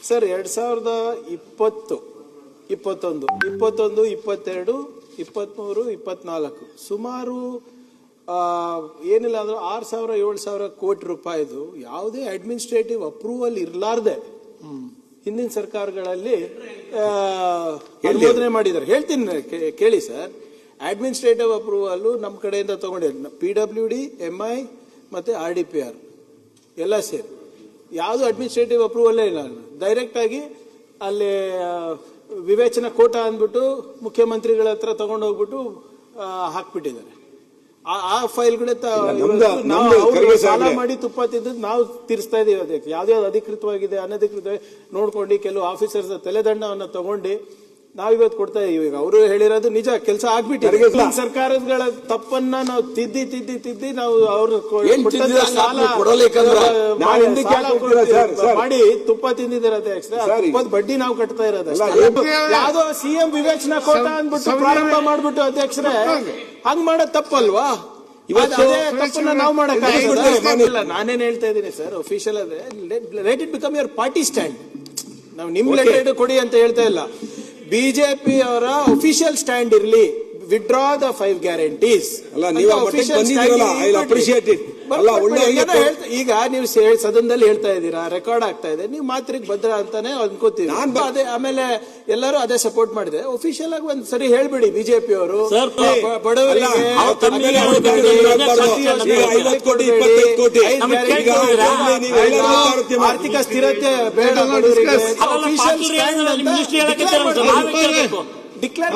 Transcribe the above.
Sir 2020, 21, 22, 23, 24 ಸುಮಾರು ಏನಿಲ್ಲ ಅಂದ್ರೆ 6,000-7,000 ಕೋಟಿ ರೂಪಾಯಿದು ಯಾವುದೇ ಅಡ್ಮಿನಿಸ್ಟ್ರೇಟಿವ್ ಅಪ್ರೂವಲ್ ಇರಲಾರ್ದೆ ಹಿಂದಿನ ಸರ್ಕಾರಗಳಲ್ಲಿ ಅನುಮೋದನೆ ಮಾಡಿದ್ದಾರೆ. ಹೇಳ್ತೀನಿ ಕೇಳಿ ಸರ್. ಅಡ್ಮಿನಿಸ್ಟ್ರೇಟಿವ್ ಅಪ್ರೂವಲ್ ನಮ್ಮ ಕಡೆಯಿಂದ ತಗೊಂಡಿದ್ದಾರೆ. PWD, MI ಮತ್ತೆ RDPR ಎಲ್ಲ ಸೇರಿ ಯಾವುದು ಅಡ್ಮಿನಿಸ್ಟ್ರೇಟಿವ್ ಅಪ್ರೂವಲ್ಲೇ ಇಲ್ಲ. ಡೈರೆಕ್ಟ್ ಆಗಿ ಅಲ್ಲಿ ವಿವೇಚನಾ ಕೋಟ ಅಂದ್ಬಿಟ್ಟು ಮುಖ್ಯಮಂತ್ರಿಗಳ ಹತ್ರ ತಗೊಂಡು ಹೋಗ್ಬಿಟ್ಟು ಹಾಕ್ಬಿಟ್ಟಿದ್ದಾರೆ. ಆ ಫೈಲ್ಗಳೇ ಸಾಲ ಮಾಡಿ ತುಪ್ಪ ತಿಂದದ್ದು ನಾವು ತೀರಿಸ್ತಾ ಇದೀವಿ. ಅದಕ್ಕೆ ಯಾವ್ದಾವ್ದು ಅಧಿಕೃತವಾಗಿದೆ ಅನಧಿಕೃತ ನೋಡ್ಕೊಂಡು ಕೆಲವು ಆಫೀಸರ್ಸ್ ತಲೆದಂಡವನ್ನು ತಗೊಂಡು ನಾವಿವತ್ತು ಕೊಡ್ತಾ ಇದೀವಿ. ಅವರು ಹೇಳಿರೋದು ನಿಜ, ಕೆಲಸ ಆಗ್ಬಿಟ್ಟಿದೆ. ಸರ್ಕಾರಗಳ ತಪ್ಪನ್ನ ನಾವು ತಿದ್ದಿ ನಾವು ಅವ್ರು ಮಾಡಿ ತುಪ್ಪ ತಿಂದಿದ್ದಾರೆ ಅಧ್ಯಕ್ಷ. ಬಡ್ಡಿ ನಾವು ಕಟ್ತಾ ಇರೋದು. ಯಾವ್ದೋ CM ವಿವೇಚನಾ ಕೋಟ ಅಂದ್ಬಿಟ್ಟು ಪ್ರಾರಂಭ ಮಾಡ್ಬಿಟ್ಟು ಅಧ್ಯಕ್ಷರೇ ಹಂಗ್ ಮಾಡೋದ್ ತಪ್ಪಲ್ವಾ? ತಪ್ಪನ್ನ ನಾವು ಮಾಡಕ್ಕಾಗಿಲ್ಲ. ನಾನೇನ್ ಹೇಳ್ತಾ ಇದ್ದೀನಿ ಸರ್, ಅಫಿಷಿಯಲ್ ಅದೇ let it become your party stand. ನಾವು ನಿಮ್ ಲೆಟರ್ ಕೊಡಿ ಅಂತ ಹೇಳ್ತಾ ಇಲ್ಲ. ಬಿಜೆಪಿ ಅವರ ಅಫಿಷಿಯಲ್ ಸ್ಟ್ಯಾಂಡ್ ಇರಲಿ. Withdraw the 5 guarantees. ಈಗ ನೀವು ಸದನದಲ್ಲಿ ಹೇಳ್ತಾ ಇದ್ದೀರಾ, ರೆಕಾರ್ಡ್ ಆಗ್ತಾ ಇದೆ, ನೀವು ಮಾತ್ರಿಗೆ ಭದ್ರ ಅಂತಾನೆ ಅನ್ಕೋತೀವಿ. ಅದೇ ಆಮೇಲೆ ಎಲ್ಲರೂ ಅದೇ ಸಪೋರ್ಟ್ ಮಾಡಿದೆ. ಅಫಿಷಿಯಲ್ ಆಗಿ ಒಂದ್ ಸರಿ ಹೇಳ್ಬಿಡಿ ಬಿಜೆಪಿ ಅವರು ಬಡವರಿಗೆ ಆರ್ಥಿಕ ಸ್ಥಿರತೆ ಬೇಡ, ಡಿಕ್ಲೇರ್